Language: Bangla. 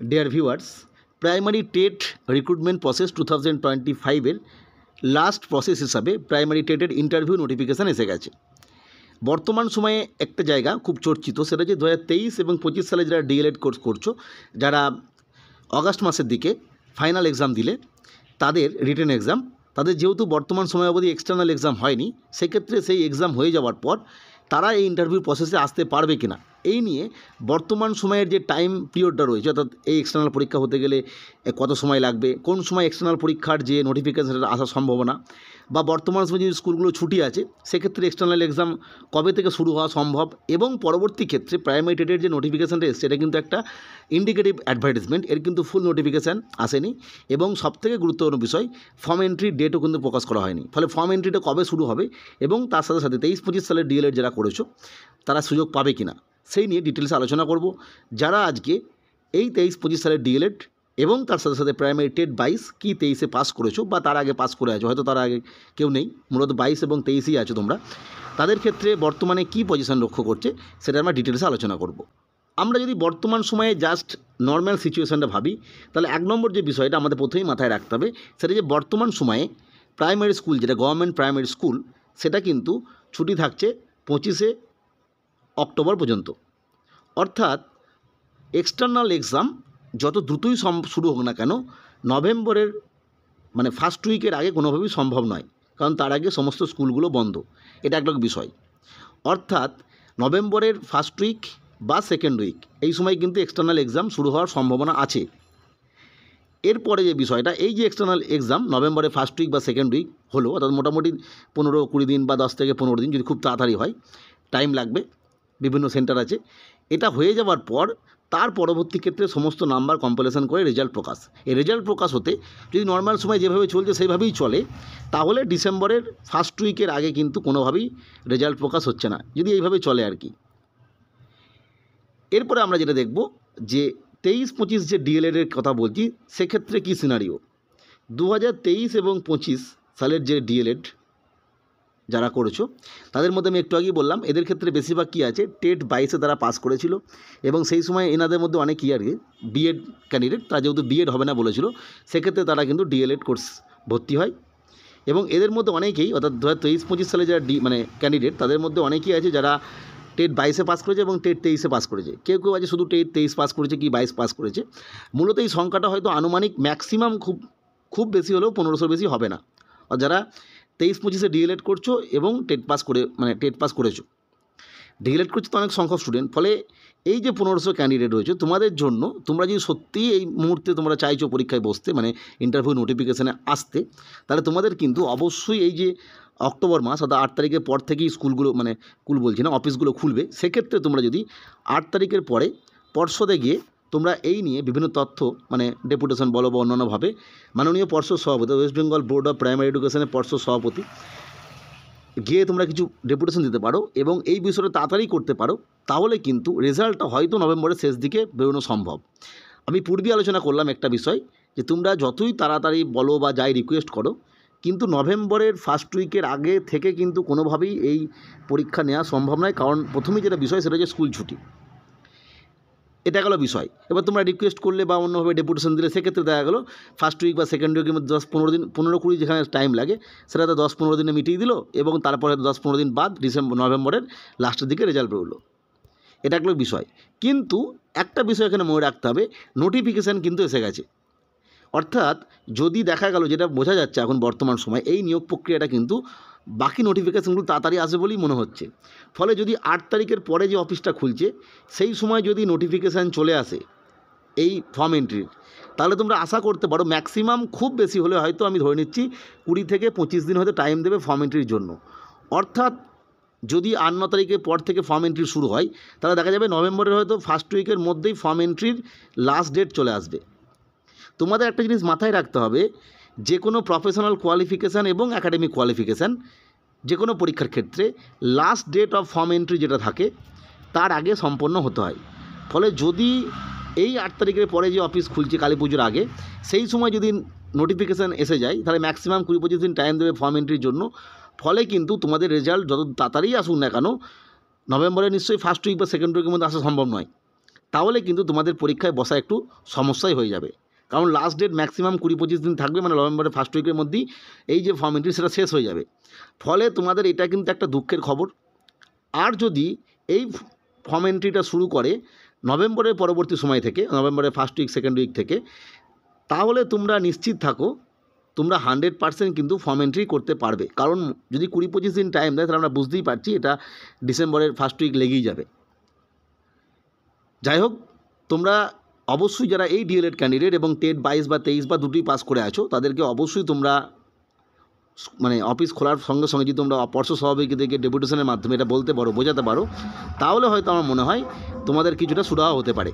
Deer viewers, primary TET recruitment process 2025-এর লাস্ট প্রসেস হিসাবে প্রাইমারি টেটের ইন্টারভিউ নোটিফিকেশান এসে গেছে। বর্তমান সময়ে একটা জায়গা খুব চর্চিত, সেটা যে 2023 এবং 25 সালে যারা ডিএলএড কোর্স করছো, যারা অগাস্ট মাসের দিকে ফাইনাল এক্সাম দিলে তাদের রিটেন এক্সাম, তাদের যেহেতু বর্তমান সময় অবধি এক্সটার্নাল এক্সাম হয়নি, সেক্ষেত্রে সেই এক্সাম হয়ে যাওয়ার পর তারা এই ইন্টারভিউ প্রসেসে আসতে পারবে কিনা, এই নিয়ে বর্তমান সময়ের যে টাইম পিরিয়ডটা রয়েছে, অর্থাৎ এই এক্সটার্নাল পরীক্ষা হতে গেলে কত সময় লাগবে, কোন সময় এক্সটার্নাল পরীক্ষার যে নোটিফিকেশান আসার সম্ভাবনা, বা বর্তমান সময়ে যে স্কুলগুলো ছুটি আছে সেক্ষেত্রে এক্সটার্নাল এক্সাম কবে থেকে শুরু হওয়া সম্ভব, এবং পরবর্তী ক্ষেত্রে প্রাইমারি টেটের যে নোটিফিকেশানটা এসছে এটা কিন্তু একটা ইন্ডিকেটিভ অ্যাডভার্টাইজমেন্ট, এর কিন্তু ফুল নোটিফিকেশান আসেনি, এবং সবথেকে গুরুত্বপূর্ণ বিষয় ফর্ম এন্ট্রির ডেটও কিন্তু প্রকাশ করা হয়নি। ফলে ফর্ম এন্ট্রিটা কবে শুরু হবে এবং তার সাথে সাথে 23-25 সালের ডিএলএড যারা করেছো তারা সুযোগ পাবে কিনা সেই নিয়ে ডিটেলসে আলোচনা করব। যারা আজকে এই 23-25 সালের ডিএলএড এবং তার সাথে সাথে প্রাইমারি টেট 22 কি 23-এ পাস করেছো বা তার আগে পাস করে আছো, হয়তো তার আগে কেউ নেই, মূলত 22 এবং 23-এই আছো তোমরা, তাদের ক্ষেত্রে বর্তমানে কি পজিশন লক্ষ্য করছে সেটা আমরা ডিটেলসে আলোচনা করব। আমরা যদি বর্তমান সময়ে জাস্ট নর্মাল সিচুয়েশানটা ভাবি, তাহলে 1 নম্বর যে বিষয়টা আমাদের প্রথমেই মাথায় রাখতে হবে সেটা যে বর্তমান সময়ে প্রাইমারি স্কুল, যেটা গভর্নমেন্ট প্রাইমারি স্কুল, সেটা কিন্তু ছুটি থাকছে 25শে অক্টোবর পর্যন্ত। অর্থাৎ এক্সটার্নাল এক্সাম যত দ্রুতই শুরু হোক না কেন, নভেম্বরের মানে ফার্স্ট উইকের আগে কোনোভাবেই সম্ভব নয়, কারণ তার আগে সমস্ত স্কুলগুলো বন্ধ। এটা একটা বিষয়। অর্থাৎ নভেম্বরের ফার্স্ট উইক বা সেকেন্ড উইক এই সময় কিন্তু এক্সটার্নাল এক্সাম শুরু হওয়ার সম্ভাবনা আছে। এরপরে যে বিষয়টা, এই যে এক্সটার্নাল এক্সাম নভেম্বরের ফার্স্ট উইক বা সেকেন্ড উইক হলো, অর্থাৎ মোটামুটি 15-20 দিন বা 10 থেকে 15 দিন, যদি খুব তাড়াতাড়ি হয়, টাইম লাগবে, বিভিন্ন সেন্টার আছে। এটা হয়ে যাওয়ার পর তার পরবর্তী ক্ষেত্রে সমস্ত নাম্বার কম্পাইলেশন করে রেজাল্ট প্রকাশ। এই রেজাল্ট প্রকাশ হতে যদি নর্মাল সময় যেভাবে চলছে সেইভাবেই চলে, তাহলে ডিসেম্বরের ফার্স্ট উইকের আগে কিন্তু কোনোভাবেই রেজাল্ট প্রকাশ হচ্ছে না, যদি এইভাবে চলে আর কি। এরপরে আমরা যেটা দেখব যে 23-25 যে ডিএলএডের কথা বলছি, সেক্ষেত্রে কী সিনারিও। 2023 এবং 25 সালের যে ডিএলএড যারা করেছো তাদের মধ্যে আমি একটু আগেই বললাম, এদের ক্ষেত্রে বেশিরভাগ কী আছে, টেট 22-এ তারা পাস করেছিল, এবং সেই সময় এনাদের মধ্যে অনেকেই আর কি বিএড ক্যান্ডিডেট, তারা যেহেতু বিএড হবে না বলেছিল, সেক্ষেত্রে তারা কিন্তু ডিএলএড কোর্স ভর্তি হয়। এবং এদের মধ্যে অনেকেই, অর্থাৎ 2023-25 সালে যারা ক্যান্ডিডেট, তাদের মধ্যে অনেকেই আছে যারা টেট 22-এ পাস করেছে এবং টেট 23-এ পাস করেছে। কেউ কেউ আছে শুধু টেট 23 পাস করেছে কি 22 পাস করেছে। মূলত এই সংখ্যাটা হয়তো আনুমানিক ম্যাক্সিমাম খুব বেশি হলেও 1500 বেশি হবে না। আর যারা 23-25-এ ডিএলএড করছো এবং টেট পাস করেছো, ডিএলএড করছো তো অনেক সংখ্যক স্টুডেন্ট, ফলে এই যে 1500 ক্যান্ডিডেট রয়েছে তোমাদের জন্য, তোমরা যদি সত্যিই এই মুহূর্তে তোমরা চাইছো পরীক্ষায় বসতে, মানে ইন্টারভিউ নোটিফিকেশানে আসতে, তাহলে তোমাদের কিন্তু অবশ্যই এই যে অক্টোবর মাস, অর্থাৎ 8 তারিখের পর থেকেই স্কুলগুলো, মানে স্কুল বলছি না, অফিসগুলো খুলবে। সেক্ষেত্রে তোমরা যদি 8 তারিখের পরে পর্ষদে গিয়ে তোমরা এই নিয়ে বিভিন্ন তথ্য, মানে ডেপুটেশন বলো বা অন্যান্যভাবে মাননীয় পর্ষদ সভাপতি, West Bengal board of primary এডুকেশনের পর্ষদ সভাপতি গিয়ে তোমরা কিছু ডেপুটেশন দিতে পারো এবং এই বিষয়টা তাড়াতাড়ি করতে পারো, তাহলে কিন্তু রেজাল্টটা হয়তো নভেম্বরের শেষ দিকে বেরোনো সম্ভব। আমি পূর্বে আলোচনা করলাম একটা বিষয়, যে তোমরা যতই তাড়াতাড়ি বলো বা যাই রিকোয়েস্ট করো, কিন্তু নভেম্বরের ফার্স্ট উইকের আগে থেকে কিন্তু কোনোভাবেই এই পরীক্ষা নেওয়া সম্ভব নয়, কারণ প্রথমেই যেটা বিষয় সেটা হচ্ছে স্কুল ছুটি। এটা গেলো বিষয়। এবার তোমরা রিকোয়েস্ট করলে বা অন্যভাবে ডেপুটেশন দিলে, সেক্ষেত্রে দেখা গেলো ফার্স্ট উইক বা সেকেন্ড উইকের মধ্যে 10-15 দিন, 15-20 যেখানে টাইম লাগে সেটাতে 10-15 দিনে মিটিয়ে দিল, এবং তারপরে 10-15 দিন বাদ নভেম্বরের লাস্টের দিকে রেজাল্ট বেরোলো। এটা একটা বিষয়। কিন্তু একটা বিষয় এখানে মনে রাখতে হবে, নোটিফিকেশান কিন্তু এসে গেছে। অর্থাৎ যদি দেখা গেল, যেটা বোঝা যাচ্ছে এখন বর্তমান সময়, এই নিয়োগ প্রক্রিয়াটা কিন্তু বাকি নোটিফিকেশানগুলো তাড়াতাড়ি আসবে বলেই মনে হচ্ছে। ফলে যদি 8 তারিখের পরে যে অফিসটা খুলছে সেই সময় যদি নোটিফিকেশান চলে আসে এই ফর্ম এন্ট্রির, তাহলে তোমরা আশা করতে পারো ম্যাক্সিমাম খুব বেশি হলে হয়তো আমি ধরে নিচ্ছি 20 থেকে 25 দিন হয়তো টাইম দেবে ফর্ম এন্ট্রির জন্য। অর্থাৎ যদি 8-9 তারিখের পর থেকে ফর্ম এন্ট্রি শুরু হয়, তাহলে দেখা যাবে নভেম্বরের হয়তো ফার্স্ট উইকের মধ্যেই ফর্ম এন্ট্রির লাস্ট ডেট চলে আসবে। তোমাদের একটা জিনিস মাথায় রাখতে হবে, যে কোনো প্রফেশনাল কোয়ালিফিকেশান এবং একাডেমিক কোয়ালিফিকেশান যে কোনো পরীক্ষার ক্ষেত্রে last date of form entry যেটা থাকে তার আগে সম্পন্ন হতে হয়। ফলে যদি এই 8 তারিখের পরে যে অফিস খুলছে কালী পুজোর আগে, সেই সময় যদি নোটিফিকেশান এসে যায়, তাহলে ম্যাক্সিমাম 20-25 দিন টাইম দেবে ফর্ম এন্ট্রির জন্য। ফলে কিন্তু তোমাদের রেজাল্ট যত তাড়াতাড়ি আসুক না কেন, নভেম্বরে নিশ্চয়ই ফার্স্ট উইক বা সেকেন্ড উইকের মধ্যে আসা সম্ভব নয়। তাহলে কিন্তু তোমাদের পরীক্ষায় বসা একটু সমস্যাই হয়ে যাবে, কারণ লাস্ট ডেট ম্যাক্সিমাম 20-25 দিন থাকবে, মানে নভেম্বরের ফার্স্ট উইকের মধ্যেই এই যে ফর্ম এন্ট্রি সেটা শেষ হয়ে যাবে। ফলে তোমাদের এটা কিন্তু একটা দুঃখের খবর। আর যদি এই ফর্ম এন্ট্রিটা শুরু করে নভেম্বরের পরবর্তী সময় থেকে, নভেম্বরের ফার্স্ট উইক সেকেন্ড উইক থেকে, তাহলে তোমরা নিশ্চিত থাকো তোমরা 100% কিন্তু ফর্ম এন্ট্রি করতে পারবে। কারণ যদি 20-25 দিন টাইম দেয় তাহলে আমরা বুঝতেই পারছি এটা ডিসেম্বরের ফার্স্ট উইক লেগেই যাবে। যাই হোক, তোমরা অবশ্যই যারা এই ডিএলএড ক্যান্ডিডেট এবং টেট 22 বা 23 বা দুটোই পাস করে আছো, তাদেরকে অবশ্যই তোমরা মানে অফিস খোলার সঙ্গে সঙ্গে যদি তোমরা পর্ষদ সভাপতিকে ডেপুটেশনের মাধ্যমে এটা বলতে পারো, বোঝাতে পারো, তাহলে হয়তো আমার মনে হয় তোমাদের কিছুটা সুরাহা হতে পারে।